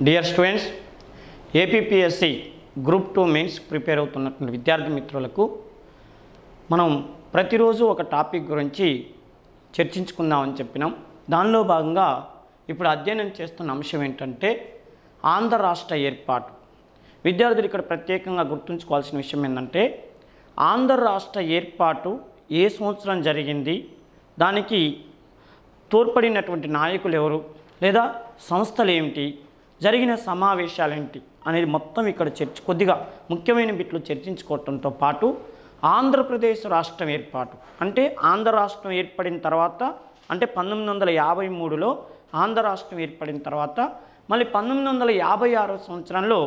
Dear students, APPSC group 2 mains prepare అవుతున్నటువంటి విద్యార్థి మిత్రులకు మనం ప్రతిరోజు ఒక టాపిక్ గురించి చర్చించుకుందామని చెప్పినాం. దానిలో భాగంగా ఇప్పుడు అధ్యయనం చేస్తున్న అంశం ఏంటంటే ఆంధ్ర రాష్ట్ర ఏర్పాటు. విద్యార్థులు ఇక్కడ ప్రత్యేకంగా గుర్తుంచుకోవాల్సిన విషయం ఏంటంటే ఆంధ్ర రాష్ట్ర ఏర్పాటు ఏ సంవత్సరం జరిగింది, దానికి తోడ్పడినటువంటి నాయకులు ఎవరు, లేదా సంస్థలు ఏమిటి, జరిగిన సమావేశాలు ఏంటి అనేది మొత్తం ఇక్కడ కొద్దిగా ముఖ్యమైన బిట్లు చర్చించుకోవడంతో పాటు ఆంధ్రప్రదేశ్ రాష్ట్రం ఏర్పాటు అంటే ఆంధ్ర రాష్ట్రం ఏర్పడిన తర్వాత అంటే 1953లో ఆంధ్ర రాష్ట్రం ఏర్పడిన తర్వాత మళ్ళీ 1956 సంవత్సరంలో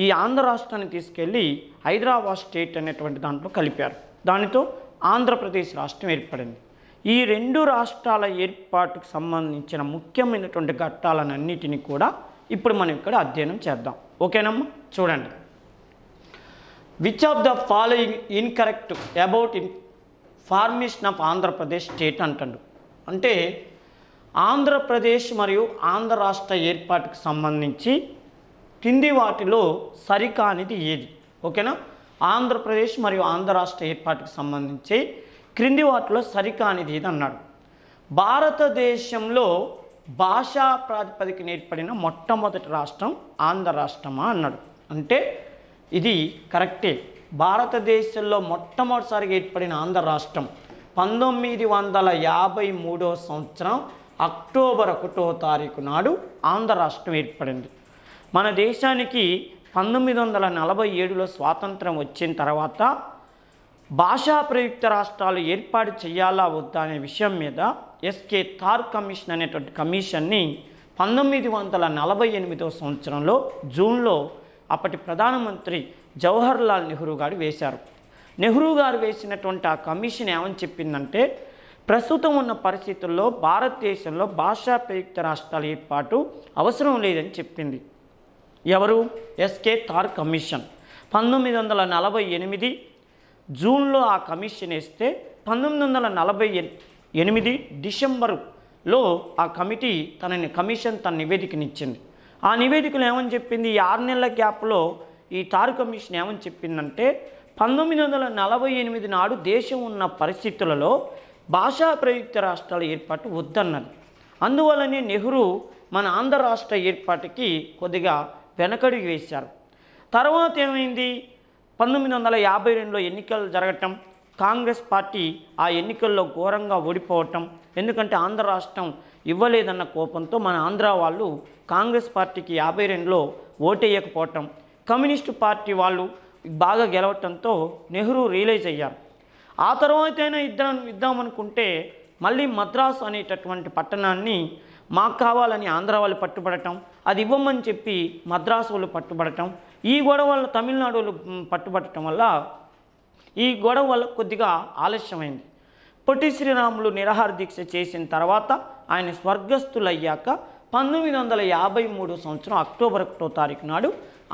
ఈ ఆంధ్ర రాష్ట్రాన్ని తీసుకెళ్ళి హైదరాబాద్ స్టేట్ అనేటువంటి దాంట్లో కలిపారు. దానితో ఆంధ్రప్రదేశ్ రాష్ట్రం ఏర్పడింది. ఈ రెండు రాష్ట్రాల ఏర్పాటుకు సంబంధించిన ముఖ్యమైనటువంటి ఘట్టాలన్నిటిని కూడా ఇప్పుడు మనం ఇక్కడ అధ్యయనం చేద్దాం. ఓకేనమ్మా? చూడండి. Which of the following incorrect about formation of Andhra Pradesh state అంటాడు. అంటే ఆంధ్రప్రదేశ్ మరియు ఆంధ్ర రాష్ట్ర ఏర్పాటుకు సంబంధించి కింది వాటిలో సరికానిది ఏది? ఓకేనా? ఆంధ్రప్రదేశ్ మరియు ఆంధ్ర రాష్ట్ర ఏర్పాటుకు సంబంధించి క్రింది వాటిలో సరికానిది ఏది అన్నాడు. భారతదేశంలో భాషా ప్రాతిపదికన ఏర్పడిన మొట్టమొదటి రాష్ట్రం ఆంధ్ర రాష్ట్రమా అన్నాడు. అంటే ఇది కరెక్టే. భారతదేశంలో మొట్టమొదటిసారిగా ఏర్పడిన ఆంధ్ర రాష్ట్రం 1953 సంవత్సరం అక్టోబర్ 1వ తారీఖు నాడు ఆంధ్ర రాష్ట్రం ఏర్పడింది. మన దేశానికి 1947లో స్వాతంత్రం వచ్చిన తర్వాత భాషా ప్రయుక్త రాష్ట్రాలు ఏర్పాటు చేయాలా వద్దా అనే విషయం మీద ఎస్కే థార్ కమిషన్ అనేటువంటి కమిషన్ని 1948 సంవత్సరంలో జూన్లో అప్పటి ప్రధానమంత్రి జవహర్లాల్ నెహ్రూ గారు వేశారు. నెహ్రూ గారు వేసినటువంటి ఆ కమిషన్ ఏమని చెప్పిందంటే ప్రస్తుతం ఉన్న పరిస్థితుల్లో భారతదేశంలో భాషా ప్రయుక్త రాష్ట్రాల ఏర్పాటు అవసరం లేదని చెప్పింది. ఎవరు? SK Thar commission. 1948 జూన్లో ఆ కమిషన్ వేస్తే 1948 డిసెంబరులో ఆ కమిషన్ తన నివేదికనిచ్చింది. ఆ నివేదికలో ఏమని చెప్పింది? ఈ 6 నెలల గ్యాప్లో ఈ థార్ కమిషన్ ఏమని చెప్పిందంటే 1948 నాడు దేశం ఉన్న పరిస్థితులలో భాషా ప్రయుక్త రాష్ట్రాల ఏర్పాటు వద్దన్నది. అందువల్లనే నెహ్రూ మన ఆంధ్ర రాష్ట్ర ఏర్పాటుకి కొద్దిగా వెనకడుగు వేశారు. తర్వాత ఏమైంది? 1952లో ఎన్నికలు జరగటం, కాంగ్రెస్ పార్టీ ఆ ఎన్నికల్లో ఘోరంగా ఓడిపోవటం, ఎందుకంటే ఆంధ్ర రాష్ట్రం ఇవ్వలేదన్న కోపంతో మన ఆంధ్ర వాళ్ళు కాంగ్రెస్ పార్టీకి 52లో ఓటేయకపోవటం, కమ్యూనిస్టు పార్టీ వాళ్ళు బాగా గెలవటంతో నెహ్రూ రియలైజ్ అయ్యారు. ఆ తర్వాతైనా ఇద్దామనుకుంటే మళ్ళీ మద్రాసు అనేటటువంటి పట్టణాన్ని మాకు కావాలని ఆంధ్ర వాళ్ళు పట్టుబడటం, అది ఇవ్వమని చెప్పి మద్రాసు వాళ్ళు పట్టుబడటం, ఈ గొడవ వల్ల తమిళనాడు వాళ్ళు పట్టుబడటం వల్ల ఈ గొడవ వల్ల కొద్దిగా ఆలస్యమైంది. పొట్టి శ్రీరాములు నిరాహార దీక్ష చేసిన తర్వాత ఆయన స్వర్గస్థులయ్యాక 1953 సంవత్సరం అక్టోబర్ 1వ తారీఖు నాడు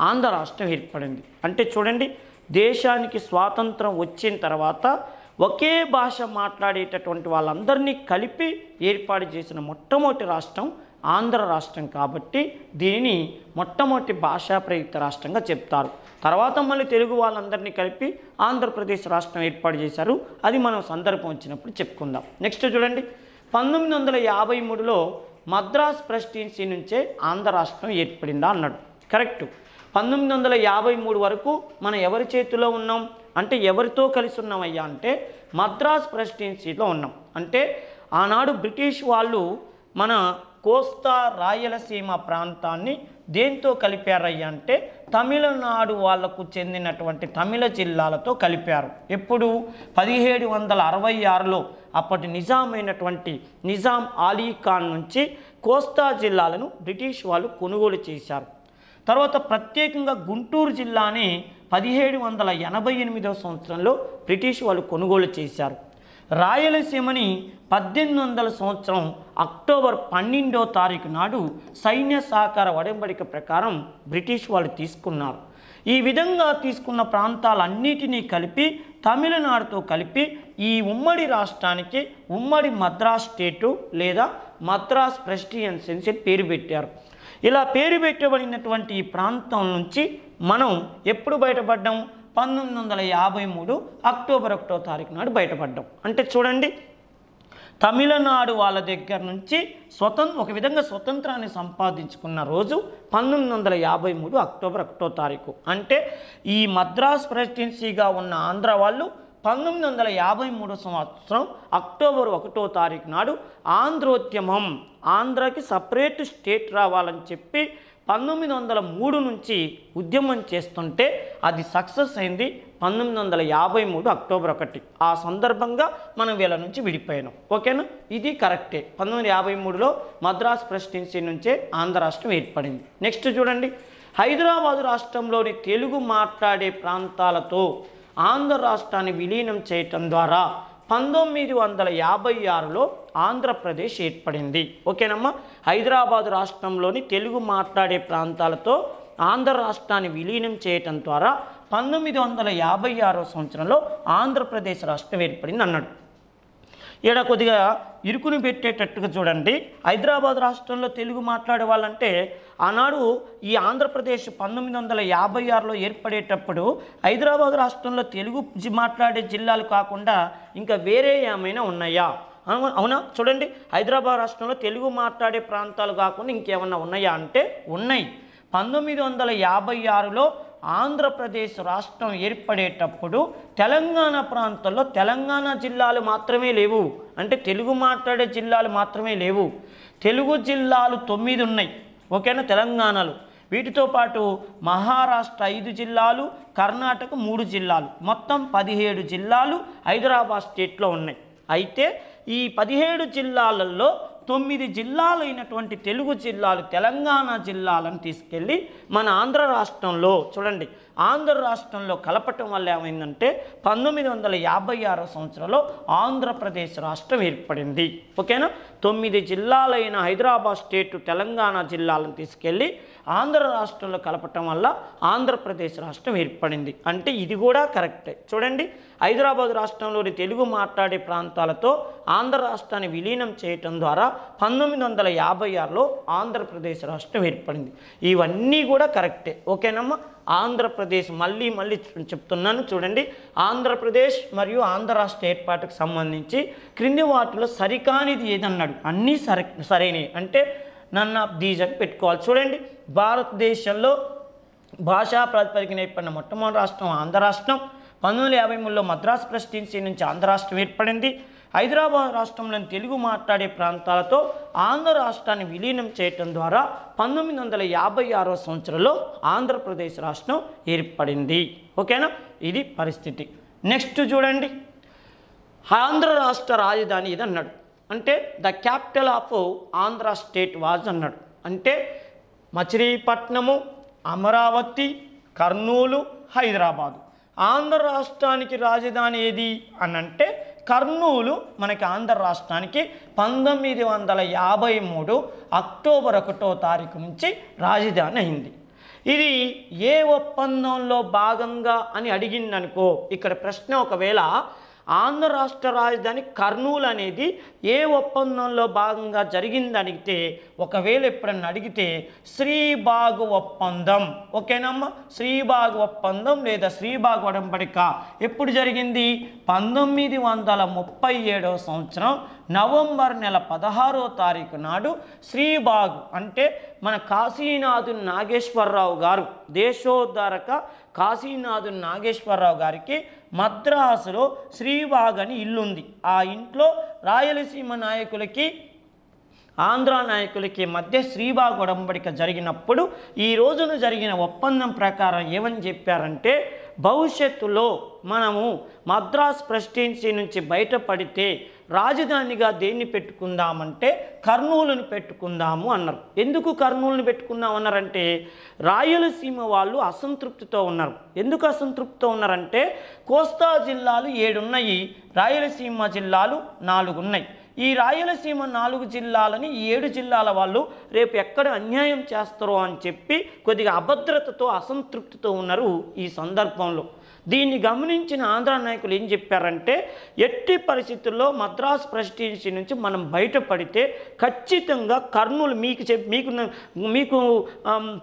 ఆంధ్ర రాష్ట్రం ఏర్పడింది. అంటే చూడండి, దేశానికి స్వాతంత్రం వచ్చిన తర్వాత ఒకే భాష మాట్లాడేటటువంటి వాళ్ళందరినీ కలిపి ఏర్పాటు చేసిన మొట్టమొదటి రాష్ట్రం ఆంధ్ర రాష్ట్రం కాబట్టి దీనిని మొట్టమొదటి భాషా ప్రయుక్త రాష్ట్రంగా చెప్తారు. తర్వాత మళ్ళీ తెలుగు వాళ్ళందరినీ కలిపి ఆంధ్రప్రదేశ్ రాష్ట్రం ఏర్పాటు చేశారు. అది మనం సందర్భం వచ్చినప్పుడు చెప్పుకుందాం. నెక్స్ట్ చూడండి, 1953లో మద్రాస్ ప్రెసిడెన్సీ నుంచే ఆంధ్ర రాష్ట్రం ఏర్పడిందా అన్నాడు. కరెక్ట్. 1953 వరకు మనం ఎవరి చేతిలో ఉన్నాం అంటే ఎవరితో కలిసి ఉన్నామయ్యా అంటే మద్రాస్ ప్రెసిడెన్సీలో ఉన్నాం. అంటే ఆనాడు బ్రిటిష్ వాళ్ళు మన కోస్తా రాయలసీమ ప్రాంతాన్ని దేంతో కలిపారయ్యా అంటే తమిళనాడు వాళ్లకు చెందినటువంటి తమిళ జిల్లాలతో కలిపారు. ఎప్పుడు? 1766లో అప్పటి నిజామైనటువంటి నిజాం అలీ ఖాన్ నుంచి కోస్తా జిల్లాలను బ్రిటిష్ వాళ్ళు కొనుగోలు చేశారు. తర్వాత ప్రత్యేకంగా గుంటూరు జిల్లాని 1788 సంవత్సరంలో బ్రిటిష్ వాళ్ళు కొనుగోలు చేశారు. రాయలసీమని 1800 సంవత్సరం అక్టోబర్ 12వ తారీఖు నాడు సైన్య సహకార ఒడంబడిక ప్రకారం బ్రిటిష్ వాళ్ళు తీసుకున్నారు. ఈ విధంగా తీసుకున్న ప్రాంతాలన్నిటినీ కలిపి తమిళనాడుతో కలిపి ఈ ఉమ్మడి రాష్ట్రానికి ఉమ్మడి మద్రాస్ స్టేటు లేదా మద్రాస్ ప్రెసిడెన్సీ పేరు పెట్టారు. ఇలా పేరు పెట్టబడినటువంటి ఈ ప్రాంతం నుంచి మనం ఎప్పుడు బయటపడ్డాం? 1953 అక్టోబర్ 1వ తారీఖు నాడు బయటపడ్డాం. అంటే చూడండి, తమిళనాడు వాళ్ళ దగ్గర నుంచి ఒక విధంగా స్వతంత్రాన్ని సంపాదించుకున్న రోజు 1953 అక్టోబర్ 1వ తారీఖు. అంటే ఈ మద్రాస్ ప్రెసిడెన్సీగా ఉన్న ఆంధ్ర వాళ్ళు 1953 సంవత్సరం అక్టోబర్ 1వ తారీఖు నాడు ఆంధ్రోద్యమం, ఆంధ్రాకి సపరేట్ స్టేట్ రావాలని చెప్పి 1903 నుంచి ఉద్యమం చేస్తుంటే అది సక్సెస్ అయింది 1953 అక్టోబర్ 1. ఆ సందర్భంగా మనం వీళ్ళ నుంచి విడిపోయాం. ఓకేనా? ఇది కరెక్టే. 1953లో మద్రాస్ ప్రెసిడెన్సీ నుంచే ఆంధ్ర రాష్ట్రం ఏర్పడింది. నెక్స్ట్ చూడండి, హైదరాబాదు రాష్ట్రంలోని తెలుగు మాట్లాడే ప్రాంతాలతో ఆంధ్ర రాష్ట్రాన్ని విలీనం చేయటం ద్వారా 1956లో ఆంధ్రప్రదేశ్ ఏర్పడింది. ఓకేనమ్మా? హైదరాబాదు రాష్ట్రంలోని తెలుగు మాట్లాడే ప్రాంతాలతో ఆంధ్ర రాష్ట్రాన్ని విలీనం చేయటం ద్వారా 1956 సంవత్సరంలో ఆంధ్రప్రదేశ్ రాష్ట్రం ఏర్పడింది అన్నాడు. ఇక్కడ కొద్దిగా ఇరుకుని పెట్టేటట్టుగా చూడండి, హైదరాబాద్ రాష్ట్రంలో తెలుగు మాట్లాడే వాళ్ళంటే ఆనాడు ఈ ఆంధ్రప్రదేశ్ 1956లో ఏర్పడేటప్పుడు హైదరాబాద్ రాష్ట్రంలో తెలుగు మాట్లాడే జిల్లాలు కాకుండా ఇంకా వేరే ఏమైనా ఉన్నాయా? అవునా? చూడండి, హైదరాబాద్ రాష్ట్రంలో తెలుగు మాట్లాడే ప్రాంతాలు కాకుండా ఇంకేమన్నా ఉన్నాయా అంటే ఉన్నాయి. 1956లో ఆంధ్రప్రదేశ్ రాష్ట్రం ఏర్పడేటప్పుడు తెలంగాణ ప్రాంతంలో తెలంగాణ జిల్లాలు మాత్రమే లేవు. అంటే తెలుగు మాట్లాడే జిల్లాలు మాత్రమే లేవు. తెలుగు జిల్లాలు 9 ఉన్నాయి. ఓకేనా? తెలంగాణలో వీటితో పాటు మహారాష్ట్ర 5 జిల్లాలు, కర్ణాటక 3 జిల్లాలు, మొత్తం 17 జిల్లాలు హైదరాబాద్ స్టేట్లో ఉన్నాయి. అయితే ఈ 17 జిల్లాలలో 9 జిల్లాలైనటువంటి తెలుగు జిల్లాలు, తెలంగాణ జిల్లాలను తీసుకెళ్ళి మన ఆంధ్ర రాష్ట్రంలో చూడండి, ఆంధ్ర రాష్ట్రంలో కలపటం వల్ల ఏమైందంటే 1956 సంవత్సరంలో ఆంధ్రప్రదేశ్ రాష్ట్రం ఏర్పడింది. ఓకేనా? 9 జిల్లాలైన హైదరాబాద్ స్టేట్, తెలంగాణ జిల్లాలను తీసుకెళ్ళి ఆంధ్ర రాష్ట్రంలో కలపటం వల్ల ఆంధ్రప్రదేశ్ రాష్ట్రం ఏర్పడింది. అంటే ఇది కూడా కరెక్టే. చూడండి, హైదరాబాద్ రాష్ట్రంలోని తెలుగు మాట్లాడే ప్రాంతాలతో ఆంధ్ర రాష్ట్రాన్ని విలీనం చేయటం ద్వారా 1956లో ఆంధ్రప్రదేశ్ రాష్ట్రం ఏర్పడింది. ఇవన్నీ కూడా కరెక్టే. ఓకేనమ్మా? ఆంధ్రప్రదేశ్ మళ్ళీ చెప్తున్నాను చూడండి, ఆంధ్రప్రదేశ్ మరియు ఆంధ్ర రాష్ట్ర ఏర్పాటుకు సంబంధించి క్రింది వాటిలో సరికానిది ఏదన్నాడు? అన్నీ సరైనవి. అంటే నన్ ఆఫ్ దీస్ అని పెట్టుకోవాలి. చూడండి, భారతదేశంలో భాషా ప్రాతిపదికన ఏర్పడిన మొట్టమొదటి రాష్ట్రం ఆంధ్ర రాష్ట్రం. 1953లో మద్రాస్ ప్రెసిడెన్సీ నుంచి ఆంధ్ర రాష్ట్రం ఏర్పడింది. హైదరాబాద్ రాష్ట్రంలోని తెలుగు మాట్లాడే ప్రాంతాలతో ఆంధ్ర రాష్ట్రాన్ని విలీనం చేయటం ద్వారా 1956 సంవత్సరంలో ఆంధ్రప్రదేశ్ రాష్ట్రం ఏర్పడింది. ఓకేనా? ఇది పరిస్థితి. నెక్స్ట్ చూడండి, ఆంధ్ర రాష్ట్ర రాజధాని ఇది అన్నాడు. అంటే the capital of Andhra state was అన్నాడు. అంటే మచిలీపట్నము, అమరావతి, కర్నూలు, హైదరాబాదు. ఆంధ్ర రాష్ట్రానికి రాజధాని ఏది అని అంటే కర్నూలు మనకి ఆంధ్ర రాష్ట్రానికి 1953 అక్టోబర్ 1వ తారీఖు నుంచి రాజధాని అయింది. ఇది ఏ ఒప్పందంలో భాగంగా అని అడిగిందనుకో, ఇక్కడ ప్రశ్న ఒకవేళ ఆంధ్ర రాష్ట్ర రాజధాని కర్నూలు అనేది ఏ ఒప్పందంలో భాగంగా జరిగింది అడిగితే, ఒకవేళ ఎప్పుడన్నా అడిగితే శ్రీబాగ్ ఒప్పందం. ఓకేనమ్మా? శ్రీబాగ్ ఒప్పందం లేదా శ్రీబాగ్ ఒడంబడిక ఎప్పుడు జరిగింది? 1937 సంవత్సరం నవంబర్ నెల 16వ తారీఖు నాడు శ్రీబాగ్ అంటే మన కాశీనాథు నాగేశ్వరరావు గారు, దేశోద్ధారక కాశీనాథు నాగేశ్వరరావు గారికి మద్రాసులో శ్రీబాగ్ అని ఇల్లుంది. ఆ ఇంట్లో రాయలసీమ నాయకులకి ఆంధ్ర నాయకులకి మధ్య శ్రీబాగ్ ఒడంబడిక జరిగినప్పుడు ఈ రోజున జరిగిన ఒప్పందం ప్రకారం ఏమని చెప్పారంటే, భవిష్యత్తులో మనము మద్రాస్ ప్రెసిడెన్సీ నుంచి బయటపడితే రాజధానిగా దేన్ని పెట్టుకుందామంటే కర్నూలుని పెట్టుకుందాము అన్నారు. ఎందుకు కర్నూలుని పెట్టుకుందాం అన్నారంటే, రాయలసీమ వాళ్ళు అసంతృప్తితో ఉన్నారు. ఎందుకు అసంతృప్తితో ఉన్నారంటే, కోస్తా జిల్లాలు 7 ఉన్నాయి, రాయలసీమ జిల్లాలు 4 ఉన్నాయి. ఈ రాయలసీమ 4 జిల్లాలని 7 జిల్లాల వాళ్ళు రేపు ఎక్కడ అన్యాయం చేస్తారో అని చెప్పి కొద్దిగా అభద్రతతో, అసంతృప్తితో ఉన్నారు. ఈ సందర్భంలో దీన్ని గమనించిన ఆంధ్ర నాయకులు ఏం చెప్పారంటే ఎట్టి పరిస్థితుల్లో మద్రాసు ప్రెసిడెన్సీ నుంచి మనం బయటపడితే ఖచ్చితంగా కర్నూలు మీకు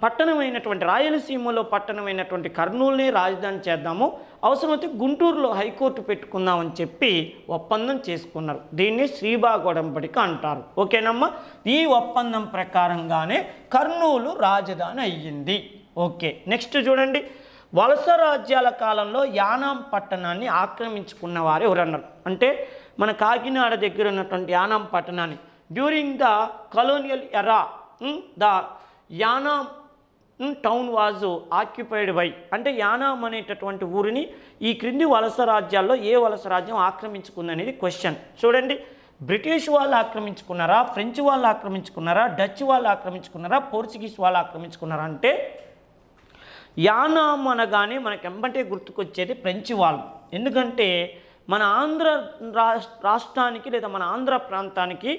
పట్టణమైనటువంటి రాయలసీమలో పట్టణమైనటువంటి కర్నూలునే రాజధాని చేద్దాము, అవసరమైతే గుంటూరులో హైకోర్టు పెట్టుకుందామని చెప్పి ఒప్పందం చేసుకున్నారు. దీన్ని శ్రీబాగ్ ఒడంబడిక అంటారు. ఓకేనమ్మా, ఈ ఒప్పందం ప్రకారంగానే కర్నూలు రాజధాని అయ్యింది. ఓకే, నెక్స్ట్ చూడండి, వలస రాజ్యాల కాలంలో యానాం పట్టణాన్ని ఆక్రమించుకున్న వారు ఎవరన్నారు అంటే మన కాకినాడ దగ్గర ఉన్నటువంటి యానాం పట్టణాన్ని డ్యూరింగ్ ద కలోనియల్ ఎరా the Yanam town was occupied by అంటే యానాం అనేటటువంటి ఊరిని ఈ క్రింది వలస రాజ్యాల్లో ఏ వలస రాజ్యం ఆక్రమించుకుందనేది క్వశ్చన్. చూడండి, బ్రిటిష్ వాళ్ళు ఆక్రమించుకున్నారా, ఫ్రెంచ్ వాళ్ళు ఆక్రమించుకున్నారా, డచ్ వాళ్ళు ఆక్రమించుకున్నారా, పోర్చుగీస్ వాళ్ళు ఆక్రమించుకున్నారా అంటే యానాం అనగానే మనకు ఎంబటే గుర్తుకొచ్చేది ఫ్రెంచ్ వాళ్ళు. ఎందుకంటే మన ఆంధ్ర రాష్ట్రానికి లేదా మన ఆంధ్ర ప్రాంతానికి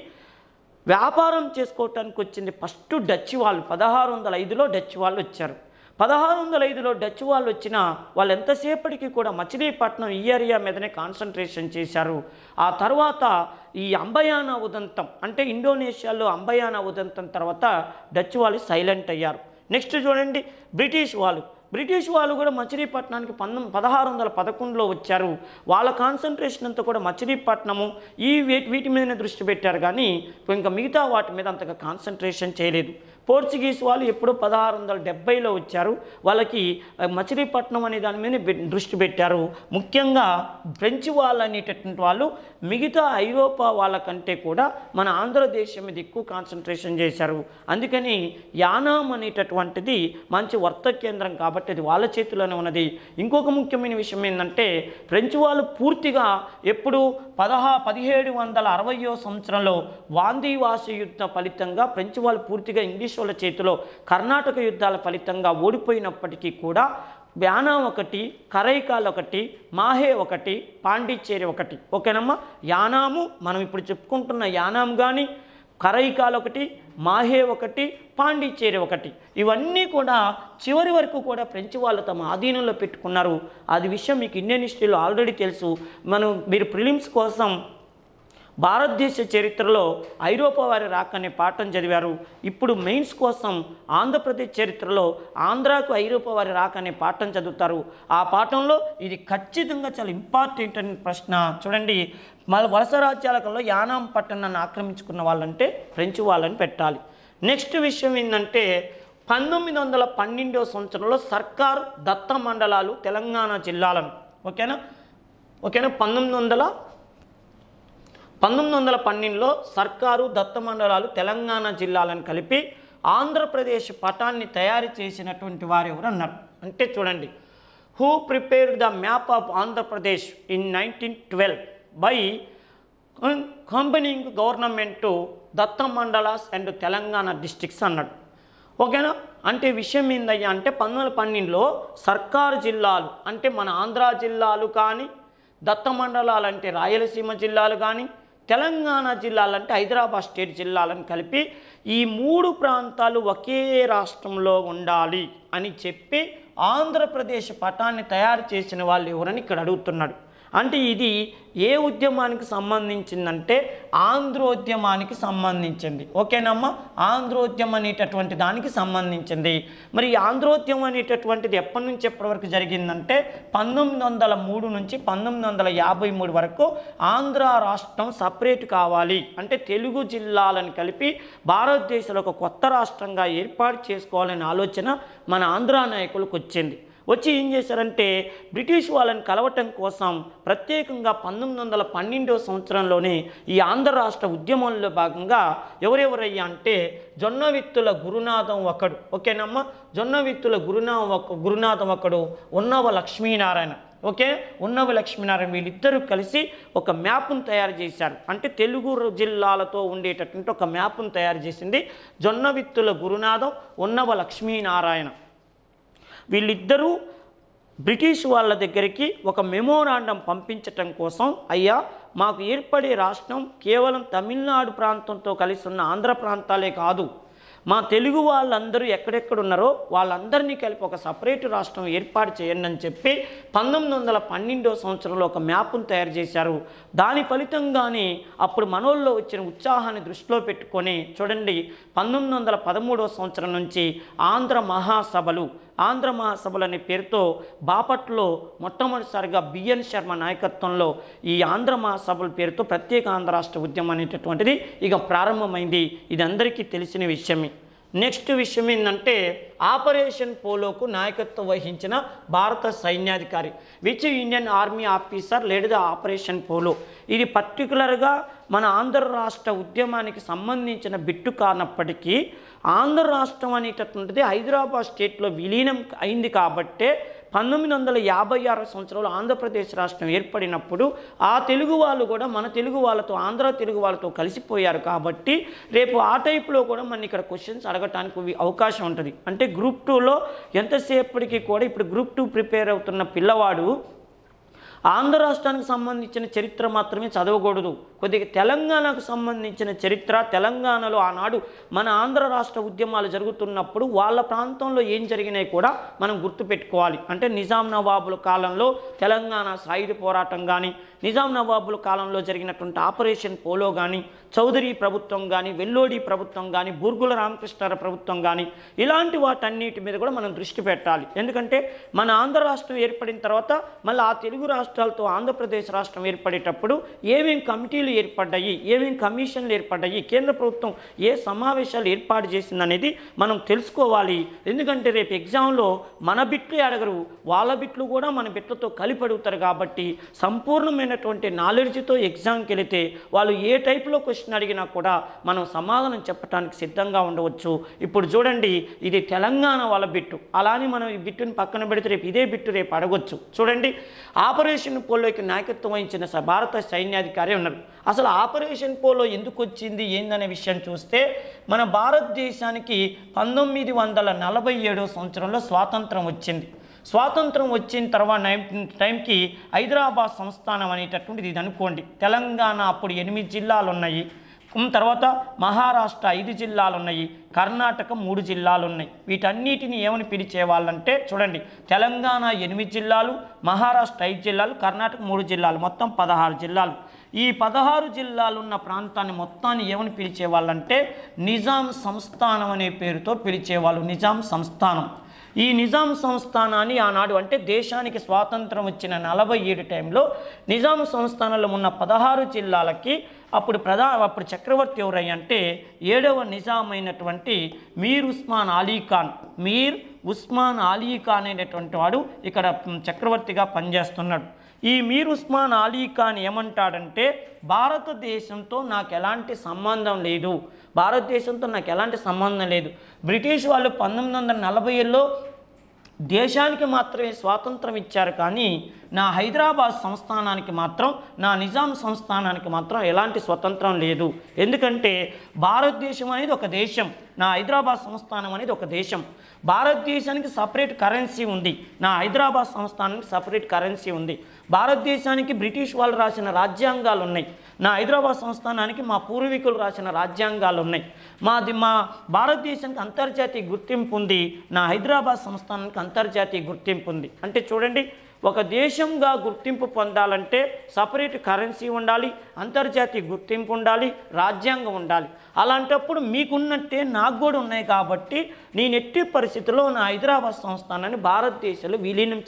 వ్యాపారం చేసుకోవటానికి వచ్చింది ఫస్ట్ డచ్ వాళ్ళు. 1605లో డచ్ వాళ్ళు వచ్చారు. 1605లో డచ్ వాళ్ళు వచ్చిన వాళ్ళు ఎంతసేపటికి కూడా మచిలీపట్నం ఈ ఏరియా మీదనే కాన్సన్ట్రేషన్ చేశారు. ఆ తర్వాత ఈ అంబయానా ఉదంతం అంటే ఇండోనేషియాలో అంబయానా ఉదంతం తర్వాత డచ్ వాళ్ళు సైలెంట్ అయ్యారు. నెక్స్ట్ చూడండి, బ్రిటిష్ వాళ్ళు కూడా మచిలీపట్నానికి 1611లో వచ్చారు. వాళ్ళ కాన్సన్ట్రేషన్ అంతా కూడా మచిలీపట్నము వీటి మీదనే దృష్టి పెట్టారు, కానీ ఇంకా మిగతా వాటి మీద అంతగా కాన్సన్ట్రేషన్ చేయలేదు. పోర్చుగీస్ వాళ్ళు ఎప్పుడో 1670లో వచ్చారు. వాళ్ళకి మచిలీపట్నం అనే దాని మీద దృష్టి పెట్టారు. ముఖ్యంగా ఫ్రెంచ్ వాళ్ళు అనేటటువంటి వాళ్ళు మిగతా ఐరోపా వాళ్ళకంటే కూడా మన ఆంధ్రదేశం మీద ఎక్కువ కాన్సన్ట్రేషన్ చేశారు. అందుకని యానాం అనేటటువంటిది మంచి వర్తక కేంద్రం కాబట్టి అది వాళ్ళ చేతిలోనే ఉన్నది. ఇంకొక ముఖ్యమైన విషయం ఏంటంటే ఫ్రెంచ్ వాళ్ళు పూర్తిగా ఎప్పుడు 1760వ సంవత్సరంలో వాందీవాసి యుద్ధ ఫలితంగా ఫ్రెంచ్ వాళ్ళు పూర్తిగా ఇంగ్లీష్ వాళ్ళ చేతిలో కర్ణాటక యుద్ధాల ఫలితంగా ఓడిపోయినప్పటికీ కూడా యానాం ఒకటి, కరైకాల్ ఒకటి, మాహే ఒకటి, పాండిచ్చేరి ఒకటి. ఓకేనమ్మా, యానాము మనం ఇప్పుడు చెప్పుకుంటున్న యానాం కానీ కరైకాల్ ఒకటి, మాహే ఒకటి, పాండిచ్చేరి ఒకటి, ఇవన్నీ కూడా చివరి వరకు కూడా ఫ్రెంచ్ వాళ్ళు తమ ఆధీనంలో పెట్టుకున్నారు. అది విషయం మీకు ఇండియన్ హిస్టరీలో ఆల్రెడీ తెలుసు. మీరు ప్రిలిమ్స్ కోసం భారతదేశ చరిత్రలో ఐరోపా వారి రాకనే పాఠం చదివారు. ఇప్పుడు మెయిన్స్ కోసం ఆంధ్రప్రదేశ్ చరిత్రలో ఆంధ్రాకు ఐరోపా వారి రాకనే పాఠం చదువుతారు. ఆ పాఠంలో ఇది ఖచ్చితంగా చాలా ఇంపార్టెంట్ అనే ప్రశ్న. చూడండి, వలస రాజ్యాలలో యానాం పట్టణాన్ని ఆక్రమించుకున్న వాళ్ళంటే ఫ్రెంచ్ వాళ్ళని పెట్టాలి. నెక్స్ట్ విషయం ఏంటంటే 1912వ సంవత్సరంలో సర్కార్ దత్త మండలాలు తెలంగాణ జిల్లాలను ఓకేనా 1912లో సర్కారు దత్త మండలాలు తెలంగాణ జిల్లాలను కలిపి ఆంధ్రప్రదేశ్ పటాన్ని తయారు చేసినటువంటి వారు ఎవరు అన్నారు అంటే చూడండి, who prepared the map of Andhra Pradesh in 1912 by combining government Datta మండలాస్ and Telangana districts అన్నాడు. ఓకేనా, అంటే విషయం ఏందయ్యా అంటే 1912లో సర్కారు జిల్లాలు అంటే మన ఆంధ్ర జిల్లాలు కానీ, దత్త మండలాలు అంటే రాయలసీమ జిల్లాలు కానీ, తెలంగాణ జిల్లాలంటే హైదరాబాద్ స్టేట్ జిల్లాలను కలిపి ఈ 3 ప్రాంతాలు ఒకే రాష్ట్రంలో ఉండాలి అని చెప్పి ఆంధ్రప్రదేశ్ పటాన్ని తయారు చేసిన వాళ్ళు ఎవరని ఇక్కడ అడుగుతున్నాడు. అంటే ఇది ఏ ఉద్యమానికి సంబంధించిందంటే ఆంధ్రోద్యమానికి సంబంధించింది. ఓకేనమ్మా, ఆంధ్రోద్యమం అనేటటువంటి దానికి సంబంధించింది. మరి ఈ ఆంధ్రోద్యమం అనేటటువంటిది ఎప్పటి నుంచి ఎప్పటి వరకు జరిగిందంటే 1903 నుంచి 1953 వరకు ఆంధ్ర రాష్ట్రం సపరేట్ కావాలి అంటే తెలుగు జిల్లాలను కలిపి భారతదేశంలో ఒక కొత్త రాష్ట్రంగా ఏర్పాటు చేసుకోవాలనే ఆలోచన మన ఆంధ్ర నాయకులకు వచ్చింది. వచ్చి ఏం చేశారంటే బ్రిటిష్ వాళ్ళని కలవటం కోసం ప్రత్యేకంగా 1912వ సంవత్సరంలోనే ఈ ఆంధ్ర రాష్ట్ర ఉద్యమంలో భాగంగా ఎవరెవరయ్యా అంటే జొన్నవిత్తుల గురునాథం ఒకడు. ఓకేనమ్మా, జొన్నవిత్తుల గురునాథం ఒకడు, ఉన్నవ లక్ష్మీనారాయణ. ఓకే, ఉన్నవ లక్ష్మీనారాయణ వీళ్ళిద్దరూ కలిసి ఒక మ్యాప్ను తయారు చేశారు. అంటే తెలుగు జిల్లాలతో ఉండేటటువంటి ఒక మ్యాప్ను తయారు చేసింది జొన్నవిత్తుల గురునాథం, ఉన్నవ లక్ష్మీనారాయణ. వీళ్ళిద్దరూ బ్రిటిష్ వాళ్ళ దగ్గరికి ఒక మెమోరాండం పంపించటం కోసం, అయ్యా మాకు ఏర్పడే రాష్ట్రం కేవలం తమిళనాడు ప్రాంతంతో కలిసి ఉన్న ఆంధ్ర ప్రాంతాలే కాదు, మా తెలుగు వాళ్ళందరూ ఎక్కడెక్కడ ఉన్నారో వాళ్ళందరినీ కలిపి ఒక సపరేట్ రాష్ట్రం ఏర్పాటు చేయండి అని చెప్పి 1912వ సంవత్సరంలో ఒక మ్యాప్ను తయారు చేశారు. దాని ఫలితంగానే అప్పుడు మనోల్లో వచ్చిన ఉత్సాహాన్ని దృష్టిలో పెట్టుకొని చూడండి 1913వ సంవత్సరం నుంచి ఆంధ్ర మహాసభలు అనే పేరుతో బాపట్లో మొట్టమొదటిసారిగా బిఎన్ శర్మ నాయకత్వంలో ఈ ఆంధ్ర మహాసభల పేరుతో ప్రత్యేక ఆంధ్ర రాష్ట్ర ఉద్యమం అనేటటువంటిది ఇక ప్రారంభమైంది. ఇది అందరికీ తెలిసిన విషయమే. నెక్స్ట్ విషయం ఏంటంటే ఆపరేషన్ పోలోకు నాయకత్వం వహించిన భారత సైన్యాధికారి which Indian army officer led the operation Polo. ఇది పర్టికులర్గా మన ఆంధ్ర రాష్ట్ర ఉద్యమానికి సంబంధించిన బిట్టు కానప్పటికీ ఆంధ్ర రాష్ట్రం అనేటటువంటిది హైదరాబాద్ స్టేట్లో విలీనం అయింది కాబట్టే 1956 సంవత్సరంలో ఆంధ్రప్రదేశ్ రాష్ట్రం ఏర్పడినప్పుడు ఆ తెలుగు వాళ్ళు కూడా మన తెలుగు వాళ్ళతో ఆంధ్ర తెలుగు వాళ్ళతో కలిసిపోయారు కాబట్టి రేపు ఆ టైప్లో కూడా మన ఇక్కడ క్వశ్చన్స్ అడగటానికి అవకాశం ఉంటుంది. అంటే గ్రూప్ 2లో ఎంతసేపటికి కూడా ఇప్పుడు గ్రూప్ 2 ప్రిపేర్ అవుతున్న పిల్లవాడు ఆంధ్ర రాష్ట్రానికి సంబంధించిన చరిత్ర మాత్రమే చదవకూడదు. కొద్దిగా తెలంగాణకు సంబంధించిన చరిత్ర, తెలంగాణలో ఆనాడు మన ఆంధ్ర రాష్ట్ర ఉద్యమాలు జరుగుతున్నప్పుడు వాళ్ళ ప్రాంతంలో ఏం జరిగినాయి కూడా మనం గుర్తుపెట్టుకోవాలి. అంటే నిజాం నవాబుల కాలంలో తెలంగాణ సాయుధ పోరాటం కానీ, నిజాం నవాబుల కాలంలో జరిగినటువంటి ఆపరేషన్ పోలో కానీ, చౌదరి ప్రభుత్వం కానీ, వెల్లోడి ప్రభుత్వం కానీ, బూర్గుల రామకృష్ణారావు ప్రభుత్వం కానీ, ఇలాంటి వాటన్నిటి మీద కూడా మనం దృష్టి పెట్టాలి. ఎందుకంటే మన ఆంధ్ర రాష్ట్రం ఏర్పడిన తర్వాత మళ్ళీ ఆ తెలుగు రాష్ట్రాలతో ఆంధ్రప్రదేశ్ రాష్ట్రం ఏర్పడేటప్పుడు ఏమేమి కమిటీలు ఏర్పడ్డాయి, ఏమేమి కమిషన్లు ఏర్పడ్డాయి, కేంద్ర ప్రభుత్వం ఏ సమావేశాలు ఏర్పాటు చేసిందనేది మనం తెలుసుకోవాలి. ఎందుకంటే రేపు ఎగ్జామ్లో మన బిట్లు అడగరు, వాళ్ళ బిట్లు కూడా మన బిట్లతో కలిపి అడుగుతారు. కాబట్టి సంపూర్ణమైనటువంటి నాలెడ్జ్తో ఎగ్జామ్కి వెళితే వాళ్ళు ఏ టైప్లో క్వశ్చన్ అడిగినా కూడా మనం సమాధానం చెప్పడానికి సిద్ధంగా ఉండవచ్చు. ఇప్పుడు చూడండి, ఇది తెలంగాణ వాళ్ళ బిట్టు, అలానే మనం ఈ బిట్టుని పక్కన పెడితే రేపు ఇదే బిట్టు రేపు అడగొచ్చు. చూడండి, ఆపరేషన్ పోలోకి నాయకత్వం వహించిన భారత సైన్యాధికారి ఉన్నారు. అసలు ఆపరేషన్ పోలో ఎందుకు వచ్చింది ఏందనే విషయం చూస్తే మన భారతదేశానికి 1947వ సంవత్సరంలో స్వాతంత్రం వచ్చింది. స్వాతంత్రం వచ్చిన తర్వాత టైంకి హైదరాబాద్ సంస్థానం అనేటటువంటిది ఇది అనుకోండి. తెలంగాణ అప్పుడు 8 జిల్లాలు ఉన్నాయి, తర్వాత మహారాష్ట్ర 5 జిల్లాలు ఉన్నాయి, కర్ణాటక 3 జిల్లాలు ఉన్నాయి. వీటన్నిటిని ఏమని పిలిచేవాళ్ళంటే చూడండి, తెలంగాణ 8 జిల్లాలు, మహారాష్ట్ర 5 జిల్లాలు, కర్ణాటక 3 జిల్లాలు, మొత్తం 16 జిల్లాలు. ఈ 16 జిల్లాలు ఉన్న ప్రాంతాన్ని మొత్తాన్ని ఏమని పిలిచేవాళ్ళంటే నిజాం సంస్థానం అనే పేరుతో పిలిచేవాళ్ళు. నిజాం సంస్థానం. ఈ నిజాం సంస్థానాన్ని ఆనాడు అంటే దేశానికి స్వాతంత్రం వచ్చిన 47 టైంలో నిజాం సంస్థానంలో ఉన్న 16 జిల్లాలకి అప్పుడు చక్రవర్తి ఎవరయ్యంటే 7వ నిజాం అయినటువంటి మీర్ ఉస్మాన్ అలీ ఖాన్ అనేటువంటి వాడు ఇక్కడ చక్రవర్తిగా పనిచేస్తున్నాడు. ఈ మీర్ ఉస్మాన్ అలీ ఖాన్ ఏమంటాడంటే భారతదేశంతో నాకు ఎలాంటి సంబంధం లేదు, బ్రిటిష్ వాళ్ళు 1940లో దేశానికి మాత్రమే స్వాతంత్రం ఇచ్చారు, కానీ నా హైదరాబాద్ సంస్థానానికి మాత్రం, నా నిజాం సంస్థానానికి మాత్రం ఎలాంటి స్వతంత్రం లేదు. ఎందుకంటే భారతదేశం అనేది ఒక దేశం, నా హైదరాబాద్ సంస్థానం అనేది ఒక దేశం. భారతదేశానికి సపరేట్ కరెన్సీ ఉంది, నా హైదరాబాద్ సంస్థానానికి సపరేట్ కరెన్సీ ఉంది. భారతదేశానికి బ్రిటిష్ వాళ్ళు రాసిన రాజ్యాంగాలు ఉన్నాయి, నా హైదరాబాద్ సంస్థానానికి మా పూర్వీకులు రాసిన రాజ్యాంగాలు ఉన్నాయి. మా భారతదేశానికి అంతర్జాతీయ గుర్తింపు ఉంది, నా హైదరాబాద్ సంస్థానానికి అంతర్జాతీయ గుర్తింపు ఉంది. అంటే చూడండి, ఒక దేశంగా గుర్తింపు పొందాలంటే సపరేట్ కరెన్సీ ఉండాలి, అంతర్జాతీయ గుర్తింపు ఉండాలి, రాజ్యాంగం ఉండాలి. అలాంటప్పుడు మీకున్నట్టే నాకు కూడా ఉన్నాయి. కాబట్టి నేను ఎట్టి పరిస్థితుల్లో నా హైదరాబాద్ సంస్థానాన్ని భారతదేశంలో విలీనం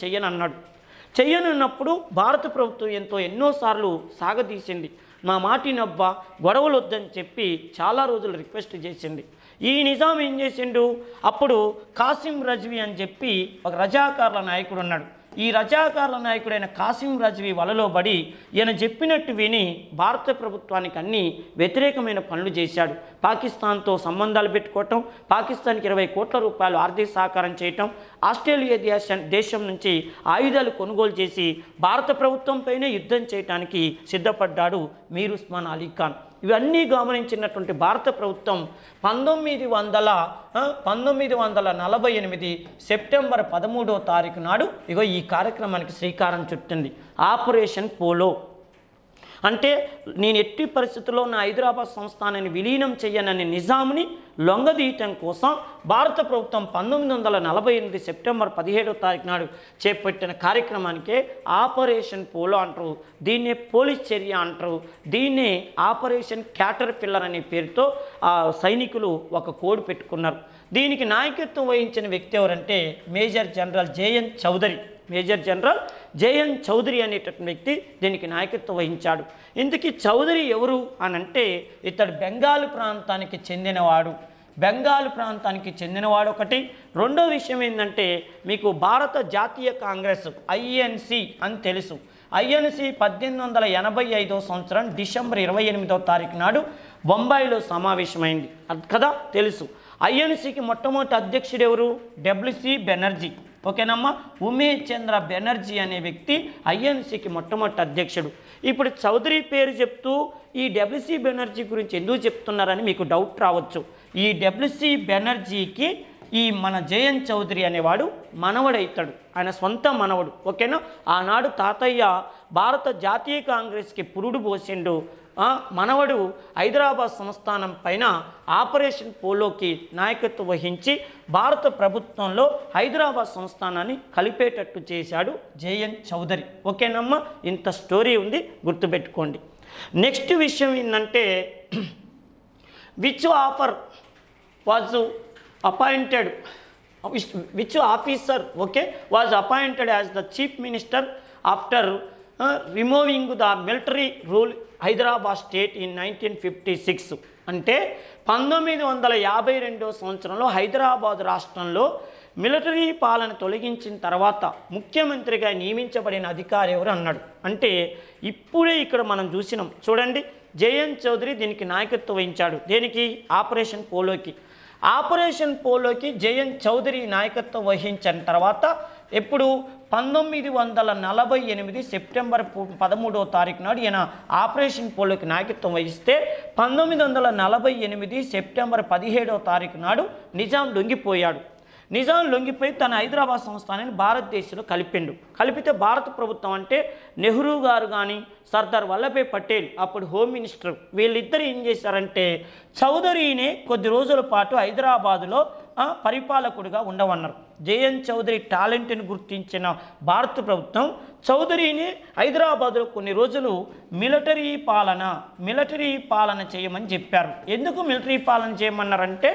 చెయ్యనన్నప్పుడు భారత ప్రభుత్వం ఎన్నోసార్లు సాగదీసింది. మా మాటినబ్బా గొడవలు వద్దని చెప్పి చాలా రోజులు రిక్వెస్ట్ చేసింది. ఈ నిజాం ఏం చేసిండు, అప్పుడు కాసిం రజ్వీ అని చెప్పి ఒక రజాకార్ల నాయకుడు ఉన్నాడు. ఈ రజాకార్ల నాయకుడైన కాసిం రజ్వీ వలలో పడి ఈయన చెప్పినట్టు విని భారత ప్రభుత్వానికి అన్ని వ్యతిరేకమైన పనులు చేశాడు. పాకిస్తాన్తో సంబంధాలు పెట్టుకోవటం, పాకిస్తాన్కి 20 కోట్ల రూపాయలు ఆర్థిక సహకారం చేయటం, ఆస్ట్రేలియా దేశం నుంచి ఆయుధాలు కొనుగోలు చేసి భారత ప్రభుత్వంపైనే యుద్ధం చేయడానికి సిద్ధపడ్డాడు మీర్ ఉస్మాన్ అలీ ఖాన్. ఇవన్నీ గమనించినటువంటి భారత ప్రభుత్వం 1948 సెప్టెంబర్ 13వ తారీఖు నాడు ఈ కార్యక్రమానికి శ్రీకారం చుట్టింది. Operation polo. అంటే నేను ఎట్టి పరిస్థితుల్లో నా హైదరాబాద్ సంస్థానాన్ని విలీనం చేయనని నిజాంని లొంగదీయటం కోసం భారత ప్రభుత్వం 1948 సెప్టెంబర్ 17వ తారీఖు నాడు చేపట్టిన కార్యక్రమానికే ఆపరేషన్ పోలో అంటారు, దీన్నే పోలీస్ చర్య అంటారు, దీన్నే ఆపరేషన్ క్యాటర్ పిల్లర్ అనే పేరుతో ఆ సైనికులు ఒక కోడ్ పెట్టుకున్నారు. దీనికి నాయకత్వం వహించిన వ్యక్తి ఎవరంటే major general J N Chaudhary. Major general J N Chaudhary అనేటటువంటి వ్యక్తి దీనికి నాయకత్వం వహించాడు. ఇందుకీ చౌదరి ఎవరు అని అంటే ఇతడు బెంగాల్ ప్రాంతానికి చెందినవాడు. బెంగాల్ ప్రాంతానికి చెందినవాడు ఒకటి. రెండో విషయం ఏంటంటే మీకు భారత జాతీయ కాంగ్రెస్ ఐఎన్సి అని తెలుసు. ఐఎన్సి 1885వ సంవత్సరం డిసెంబర్ 28వ తారీఖు నాడు బొంబాయిలో సమావేశమైంది కదా, తెలుసు. ఐఎన్సికి మొట్టమొదటి అధ్యక్షుడు ఎవరు? డబ్ల్యూసి బెనర్జీ. ఓకేనమ్మా, ఉమేష్ చంద్ర బెనర్జీ అనే వ్యక్తి ఐఎన్సికి మొట్టమొదటి అధ్యక్షుడు. ఇప్పుడు చౌదరి పేరు చెప్తూ ఈ డబ్ల్యూసి బెనర్జీ గురించి ఎందుకు చెప్తున్నారని మీకు డౌట్ రావచ్చు. ఈ డబ్ల్యూసి బెనర్జీకి ఈ మన జేఎన్ చౌదరి అనేవాడు మనవడైతాడు, ఆయన సొంత మనవడు. ఓకేనా, ఆనాడు తాతయ్య భారత జాతీయ కాంగ్రెస్కి పురుడు పోసిండు, మనవడు హైదరాబాద్ సంస్థానం పైన ఆపరేషన్ పోలోకి నాయకత్వం వహించి భారత ప్రభుత్వంలో హైదరాబాద్ సంస్థానాన్ని కలిపేటట్టు చేశాడు జేఎన్ చౌదరి. ఓకేనమ్మా, ఇంత స్టోరీ ఉంది, గుర్తుపెట్టుకోండి. నెక్స్ట్ విషయం ఏంటంటే which offer was appointed, which officer was appointed as the chief minister after removing the military rule Hyderabad state in 1956. అంటే 1952వ సంవత్సరంలో హైదరాబాద్ రాష్ట్రంలో మిలిటరీ పాలన తొలగించిన తర్వాత ముఖ్యమంత్రిగా నియమించబడిన అధికారి ఎవరు అన్నాడు. అంటే ఇప్పుడే ఇక్కడ మనం చూసినాం చూడండి, జేఎన్ చౌదరి దీనికి నాయకత్వం వహించాడు. దేనికి? ఆపరేషన్ పోలోకి. ఆపరేషన్ పోలోకి జేఎన్ చౌదరి నాయకత్వం వహించిన తర్వాత ఎప్పుడు 1948 సెప్టెంబర్ 13వ తారీఖు నాడు ఈయన ఆపరేషన్ పోలోకి నాయకత్వం వహిస్తే 1948 సెప్టెంబర్ 17వ తారీఖు నాడు నిజాం లొంగిపోయాడు. నిజాం లొంగిపోయి తన హైదరాబాద్ సంస్థానాన్ని భారతదేశంలో కలిపితే భారత ప్రభుత్వం అంటే నెహ్రూ గారు కానీ సర్దార్ వల్లభాయ్ పటేల్ అప్పుడు హోమ్ మినిస్టర్ వీళ్ళిద్దరు ఏం చేశారంటే చౌదరిని కొద్ది రోజుల పాటు హైదరాబాదులో పరిపాలకుడిగా ఉండవన్నారు. జేఎన్ చౌదరి టాలెంట్ని గుర్తించిన భారత ప్రభుత్వం చౌదరిని హైదరాబాదులో కొన్ని రోజులు మిలిటరీ పాలన చేయమని చెప్పారు. ఎందుకు మిలిటరీ పాలన చేయమన్నారంటే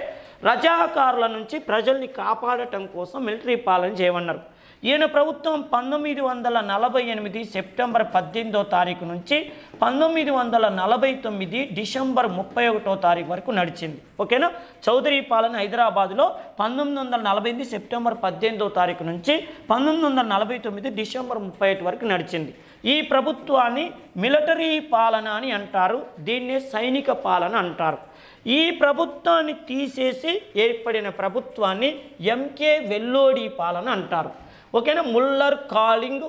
రజాకారుల నుంచి ప్రజల్ని కాపాడటం కోసం మిలిటరీ పాలన చేయమన్నారు. ఈయన ప్రభుత్వం 1948 సెప్టెంబర్ 18వ తారీఖు నుంచి 1949 డిసెంబర్ 31వ తారీఖు వరకు నడిచింది. ఓకేనా, చౌదరి పాలన హైదరాబాదులో 1948 సెప్టెంబర్ 18వ తారీఖు నుంచి 1949 డిసెంబర్ 31 వరకు నడిచింది. ఈ ప్రభుత్వాన్ని మిలిటరీ పాలన అని అంటారు, దీన్నే సైనిక పాలన అంటారు. ఈ ప్రభుత్వాన్ని తీసేసి ఏర్పడిన ప్రభుత్వాన్ని ఎంకే వెల్లోడి పాలన అంటారు. ఓకేనా, ముల్లర్ కాలింగ్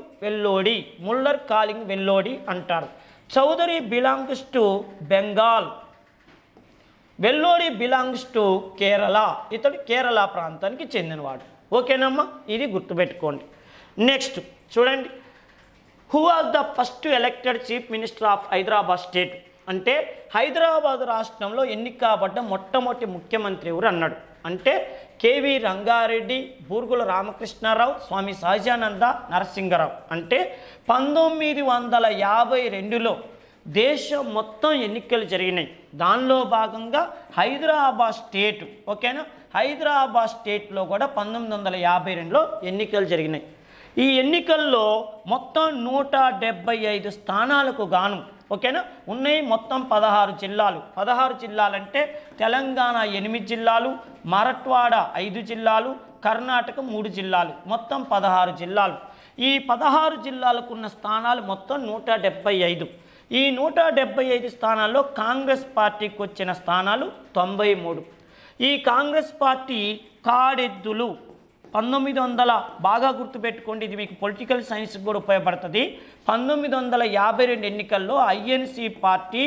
వెల్లోడి అంటారు. Chaudhary belongs to Bengal, Vellodi belongs to Kerala. ఇతడు కేరళ ప్రాంతానికి చెందినవాడు. ఓకేనమ్మా, ఇది గుర్తుపెట్టుకోండి. నెక్స్ట్ చూడండి, who was the first elected chief minister of Hyderabad state. అంటే హైదరాబాద్ రాష్ట్రంలో ఎన్నిక కాబడ్డ మొట్టమొదటి ముఖ్యమంత్రి ఎవరు అన్నాడు. అంటే కేవి రంగారెడ్డి, బూర్గుల రామకృష్ణారావు, స్వామి సహజానంద నరసింగరావు. అంటే 1952లో దేశం మొత్తం ఎన్నికలు జరిగినాయి. దానిలో భాగంగా హైదరాబాద్ స్టేట్, ఓకేనా, హైదరాబాద్ స్టేట్లో కూడా 1952లో ఎన్నికలు జరిగినాయి. ఈ ఎన్నికల్లో మొత్తం 175 స్థానాలకు గాను ఓకేనా ఉన్నాయి. మొత్తం 16 జిల్లాలు. 16 జిల్లాలంటే తెలంగాణ 8 జిల్లాలు, మరాఠ్వాడ 5 జిల్లాలు, కర్ణాటక 3 జిల్లాలు, మొత్తం 16 జిల్లాలు. ఈ 16 జిల్లాలకు ఉన్న స్థానాలు మొత్తం 175. ఈ 175 స్థానాల్లో కాంగ్రెస్ పార్టీకి వచ్చిన స్థానాలు 93. ఈ కాంగ్రెస్ పార్టీ కాడెద్దులు 1900 బాగా గుర్తుపెట్టుకోండి, ఇది మీకు పొలిటికల్ సైన్స్కి కూడా ఉపయోగపడుతుంది. 1952 ఎన్నికల్లో ఐఎన్సి పార్టీ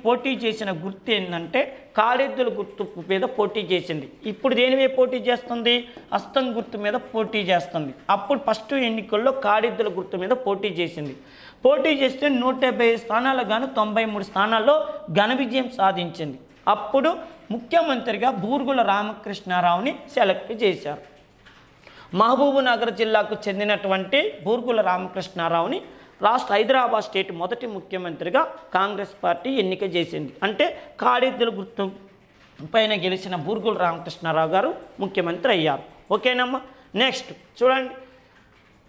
పోటీ చేసిన గుర్తు ఏంటంటే కాడెద్దుల గుర్తు మీద పోటీ చేసింది. ఇప్పుడు దేని మీద పోటీ చేస్తుంది? హస్తం గుర్తు మీద పోటీ చేస్తుంది. అప్పుడు ఫస్ట్ ఎన్నికల్లో కాడెద్దుల గుర్తు మీద పోటీ చేసింది. పోటీ చేస్తే 175 స్థానాలు గాను 93 స్థానాల్లో ఘన విజయం సాధించింది. అప్పుడు ముఖ్యమంత్రిగా బూర్గుల రామకృష్ణారావుని సెలెక్ట్ చేశారు. మహబూబ్నగర్ జిల్లాకు చెందినటువంటి బూర్గుల రామకృష్ణారావుని హైదరాబాద్ స్టేట్ మొదటి ముఖ్యమంత్రిగా కాంగ్రెస్ పార్టీ ఎన్నిక చేసింది. అంటే కాడెద్దుల గుర్తు పైన గెలిచిన బూర్గుల రామకృష్ణారావు గారు ముఖ్యమంత్రి అయ్యారు. ఓకేనమ్మా. నెక్స్ట్ చూడండి,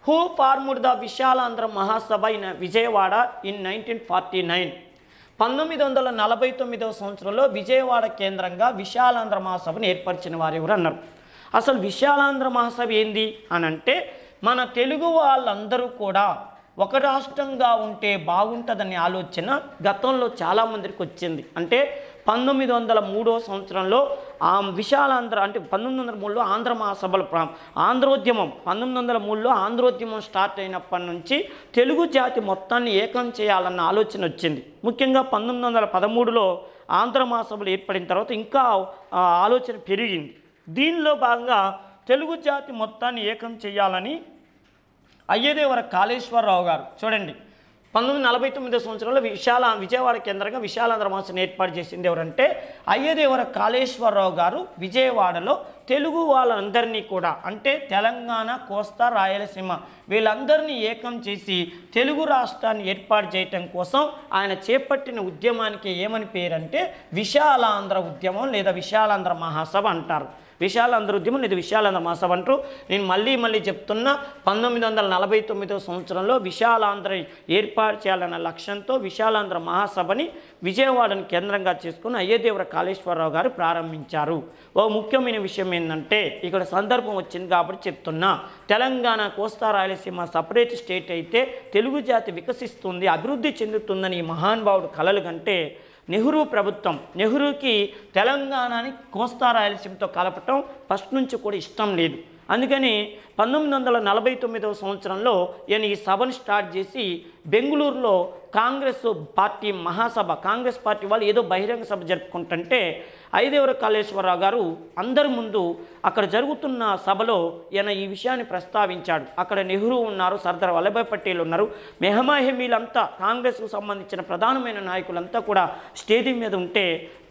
who formed the Vishalandhra Mahasabha in Vijayawada in 1949. 1949వ సంవత్సరంలో విజయవాడ కేంద్రంగా విశాలాంధ్ర మహాసభను ఏర్పరిచిన వారు ఎవరు అన్నారు. అసలు విశాలాంధ్ర మహాసభ ఏంది అని అంటే, మన తెలుగు వాళ్ళందరూ కూడా ఒక రాష్ట్రంగా ఉంటే బాగుంటుందనే ఆలోచన గతంలో చాలామందికి వచ్చింది. అంటే 1903 సంవత్సరంలో విశాలాంధ్ర అంటే 1903లో ఆంధ్ర మహాసభల ఆంధ్రోద్యమం 1903లో ఆంధ్రోద్యమం స్టార్ట్ అయినప్పటి నుంచి తెలుగు జాతి మొత్తాన్ని ఏకం చేయాలన్న ఆలోచన వచ్చింది. ముఖ్యంగా 1913లో ఆంధ్ర మహాసభలు ఏర్పడిన తర్వాత ఇంకా ఆలోచన పెరిగింది. దీనిలో భాగంగా తెలుగు జాతి మొత్తాన్ని ఏకం చేయాలని అయ్యదేవర కాళేశ్వరరావు గారు చూడండి 1949 సంవత్సరంలో విజయవాడ కేంద్రంగా విశాలాంధ్ర మహాసభను ఏర్పాటు చేసింది ఎవరంటే అయ్యదేవర కాళేశ్వరరావు గారు. విజయవాడలో తెలుగు వాళ్ళందరినీ కూడా అంటే తెలంగాణ, కోస్తా, రాయలసీమ వీళ్ళందరినీ ఏకం చేసి తెలుగు రాష్ట్రాన్ని ఏర్పాటు చేయటం కోసం ఆయన చేపట్టిన ఉద్యమానికి ఏమని పేరంటే విశాలాంధ్ర ఉద్యమం లేదా విశాలాంధ్ర మహాసభ అంటారు. విశాలాంధ్ర ఉద్యమం లేదా విశాలాంధ్ర మహాసభ అంటారు. నేను మళ్ళీ చెప్తున్నా, 1949 సంవత్సరంలో విశాలాంధ్ర ఏర్పాటు చేయాలన్న లక్ష్యంతో విశాలాంధ్ర మహాసభని విజయవాడని కేంద్రంగా చేసుకుని అయ్యదేవర కాళేశ్వరరావు గారు ప్రారంభించారు. ఓ ముఖ్యమైన విషయం ఏంటంటే, ఇక్కడ సందర్భం వచ్చింది కాబట్టి చెప్తున్నా, తెలంగాణ, కోస్తా, రాయలసీమ సపరేట్ స్టేట్ అయితే తెలుగు జాతి వికసిస్తుంది, అభివృద్ధి చెందుతుందని ఈ మహానుభావుడు కలలు కంటే నెహ్రూ ప్రభుత్వం నెహ్రూకి తెలంగాణని కోస్తా రాయలసీమతో కలపటం ఫస్ట్ నుంచి కూడా ఇష్టం లేదు. అందుకని 1949 సంవత్సరంలో ఈయన ఈ సభను స్టార్ట్ చేసి బెంగళూరులో కాంగ్రెస్ పార్టీ మహాసభ, కాంగ్రెస్ పార్టీ వాళ్ళు ఏదో బహిరంగ సభ జరుపుకుంటుంటే అయ్యదేవర కాళేశ్వరరావు గారు అందరి ముందు అక్కడ జరుగుతున్న సభలో ఈయన ఈ విషయాన్ని ప్రస్తావించాడు. అక్కడ నెహ్రూ ఉన్నారు, సర్దార్ వల్లభాయ్ పటేల్ ఉన్నారు, మెహమాహెమీలంతా కాంగ్రెస్కు సంబంధించిన ప్రధానమైన నాయకులంతా కూడా స్టేజ్ మీద ఉంటే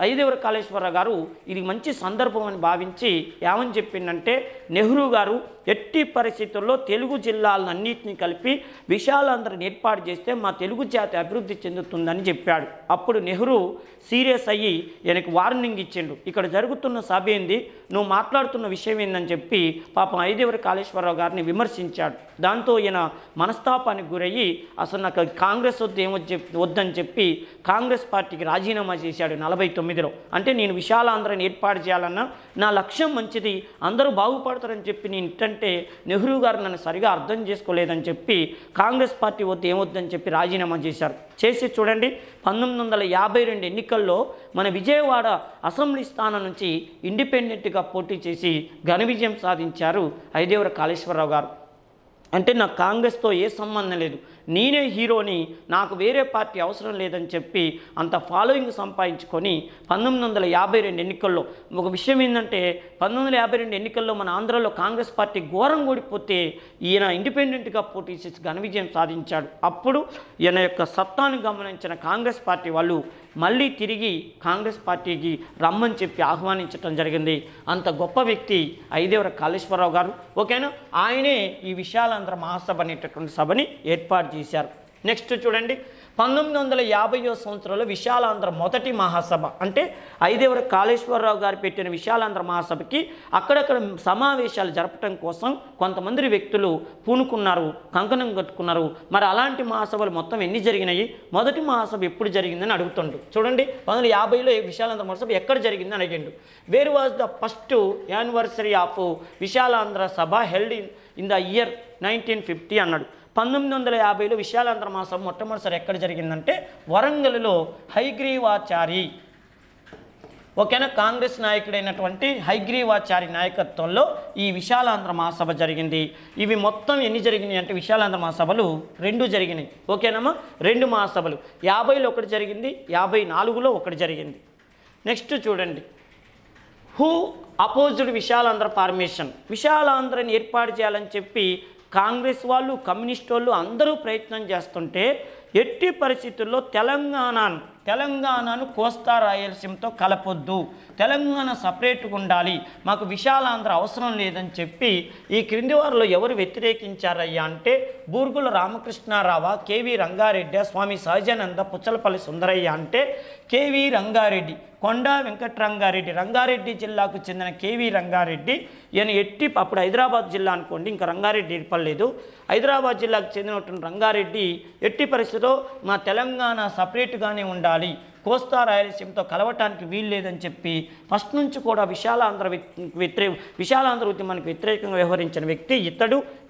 అయ్యదేవర కాళేశ్వరరావు గారు ఇది మంచి సందర్భం అని భావించి ఏమని చెప్పిందంటే, నెహ్రూ గారు ఎట్టి పరిస్థితుల్లో తెలుగు జిల్లాలన్నింటినీ కలిపి విశాలాంధ్రని ఏర్పాటు చేస్తే మా తెలుగు జాతి అభివృద్ధి చెందుతుందని చెప్పాడు. అప్పుడు నెహ్రూ సీరియస్ అయ్యి ఈయనకు వార్నింగ్ ఇచ్చిండు. ఇక్కడ జరుగుతున్న సభ ఏంది, నువ్వు మాట్లాడుతున్న విషయం ఏందని చెప్పి పాపం అయ్యదేవర కాళేశ్వరరావు గారిని విమర్శించాడు. దాంతో ఈయన మనస్తాపానికి గురయ్యి అసలు నాకు కాంగ్రెస్ వద్దని చెప్పి కాంగ్రెస్ పార్టీకి రాజీనామా చేశాడు 49లో. అంటే నేను విశాలాంధ్రని ఏర్పాటు చేయాలన్నా నా లక్ష్యం మంచిది, అందరూ బాగుపడతారని చెప్పి నేను అంటే నెహ్రూ గారు నన్ను సరిగా అర్థం చేసుకోలేదని చెప్పి కాంగ్రెస్ పార్టీ ఏమొద్దని చెప్పి రాజీనామా చేశారు. చేసి చూడండి 1952 ఎన్నికల్లో మన విజయవాడ అసెంబ్లీ స్థానం నుంచి ఇండిపెండెంట్గా పోటీ చేసి ఘన విజయం సాధించారు అయ్యదేవర కాళేశ్వరరావు గారు. అంటే నాకు కాంగ్రెస్తో ఏ సంబంధం లేదు, నేనే హీరోని, నాకు వేరే పార్టీ అవసరం లేదని చెప్పి అంత ఫాలోయింగ్ సంపాదించుకొని 1952 ఎన్నికల్లో ఒక విషయం ఏంటంటే 1952 ఎన్నికల్లో మన ఆంధ్రలో కాంగ్రెస్ పార్టీ ఘోరం ఓడిపోతే ఈయన ఇండిపెండెంట్గా పోటీ చేసి ఘన విజయం సాధించాడు. అప్పుడు ఈయన యొక్క సత్తాను గమనించిన కాంగ్రెస్ పార్టీ వాళ్ళు మళ్ళీ తిరిగి కాంగ్రెస్ పార్టీకి రమ్మని చెప్పి ఆహ్వానించడం జరిగింది. అంత గొప్ప వ్యక్తి అయ్యదేవర కాళేశ్వరరావు గారు. ఓకేనా, ఆయనే ఈ విశాలాంధ్ర మహాసభ అనేటటువంటి సభని ఏర్పాటు చేశారు. నెక్స్ట్ చూడండి 1950వ సంవత్సరంలో విశాలాంధ్ర మొదటి మహాసభ అంటే అయ్యదేవర కాళేశ్వరరావు గారు పెట్టిన విశాలాంధ్ర మహాసభకి అక్కడక్కడ సమావేశాలు జరపడం కోసం కొంతమంది వ్యక్తులు పూనుకున్నారు, కంకణం కట్టుకున్నారు. మరి అలాంటి మహాసభలు మొత్తం ఎన్ని జరిగినాయి, మొదటి మహాసభ ఎప్పుడు జరిగిందని అడుగుతుండ్రు. చూడండి 1950లో విశాలాంధ్ర మహాసభ ఎక్కడ జరిగిందని అడిగిండు. Where was the first anniversary of Vishalandhra Sabha held in the year 1950 అన్నాడు. 1950లో విశాలాంధ్ర మహాసభ మొట్టమొదటిసారి ఎక్కడ జరిగిందంటే వరంగల్లో హయగ్రీవాచారి ఓకేనా. కాంగ్రెస్ నాయకుడైనటువంటి హైగ్రీవాచారి నాయకత్వంలో ఈ విశాలాంధ్ర మహాసభ జరిగింది. ఇవి మొత్తం ఎన్ని జరిగినాయి అంటే విశాలాంధ్ర మహాసభలు 2 జరిగినాయి. ఓకేనమ్మా, 2 మహాసభలు 50లో ఒకటి జరిగింది, 54లో ఒకటి జరిగింది. నెక్స్ట్ చూడండి, హూ అపోజ్డ్ విశాలాంధ్ర ఫార్మేషన్. విశాలాంధ్రని ఏర్పాటు చేయాలని చెప్పి కాంగ్రెస్ వాళ్ళు, కమ్యూనిస్ట్ వాళ్ళు అందరూ ప్రయత్నం చేస్తుంటే ఎట్టి పరిస్థితుల్లో తెలంగాణను కోస్తా రాయలసీమతో కలపొద్దు, తెలంగాణ సపరేట్గా ఉండాలి, మాకు విశాలాంధ్ర అవసరం లేదని చెప్పి ఈ క్రింది వారిలో ఎవరు వ్యతిరేకించారయ్యా అంటే బూర్గుల రామకృష్ణారావు, కేవీ రంగారెడ్డి, స్వామి సహజానంద, పుచ్చలపల్లి సుందరయ్య అంటే కేవీ రంగారెడ్డి, కొండా వెంకటరంగారెడ్డి, రంగారెడ్డి జిల్లాకు చెందిన కేవీ రంగారెడ్డి. ఈయన అప్పుడు హైదరాబాద్ జిల్లా అనుకోండి, ఇంకా రంగారెడ్డి ఏర్పడలేదు. హైదరాబాద్ జిల్లాకు చెందినటువంటి రంగారెడ్డి ఎట్టి పరిస్థితిలో మా తెలంగాణ సపరేట్గానే ఉండాలి, కోస్తా రాయలసీమతో కలవటానికి వీలు లేదని చెప్పి ఫస్ట్ నుంచి కూడా విశాలాంధ్ర ఉద్యమానికి వ్యతిరేకంగా వ్యవహరించిన వ్యక్తి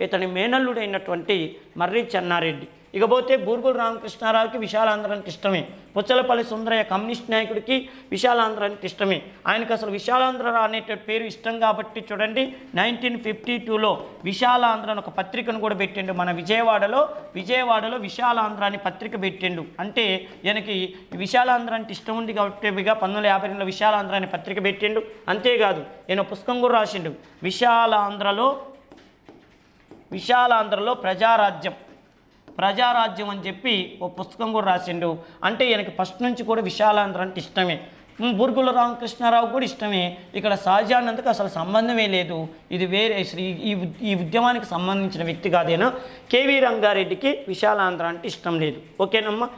ఇతని మేనల్లుడైనటువంటి మర్రి చెన్నారెడ్డి. ఇకపోతే బూర్గుల రామకృష్ణారావుకి విశాలాంధ్ర అంటే ఇష్టమే, పుచ్చలపల్లి సుందరయ్య కమ్యూనిస్ట్ నాయకుడికి విశాలాంధ్ర అంటే ఇష్టమే. ఆయనకు అసలు విశాలాంధ్ర అనే పేరు ఇష్టం కాబట్టి చూడండి 1952లో విశాలాంధ్ర అని ఒక పత్రికను కూడా పెట్టిండు. మన విజయవాడలో విశాలాంధ్ర అని పత్రిక పెట్టిండు. అంటే ఈయనకి విశాలాంధ్ర అంటే ఇష్టం ఉంది కాబట్టి 1952లో విశాలాంధ్ర అని పత్రిక పెట్టిండు. అంతేకాదు ఈయన పుస్తకం కూడా రాసిండు, విశాలాంధ్రలో ప్రజారాజ్యం అని చెప్పి ఓ పుస్తకం కూడా రాసిండు. అంటే ఈయనకి ఫస్ట్ నుంచి కూడా విశాలాంధ్ర అంటే ఇష్టమే. బూర్గుల రామకృష్ణారావు కూడా ఇష్టమే. ఇక్కడ సహజానందకు అసలు సంబంధమే లేదు, ఇది వేరే ఈ ఉద్యమానికి సంబంధించిన వ్యక్తి కాదేనా. కేవీ రంగారెడ్డికి విశాలాంధ్ర అంటే ఇష్టం లేదు. ఓకేనమ్మా.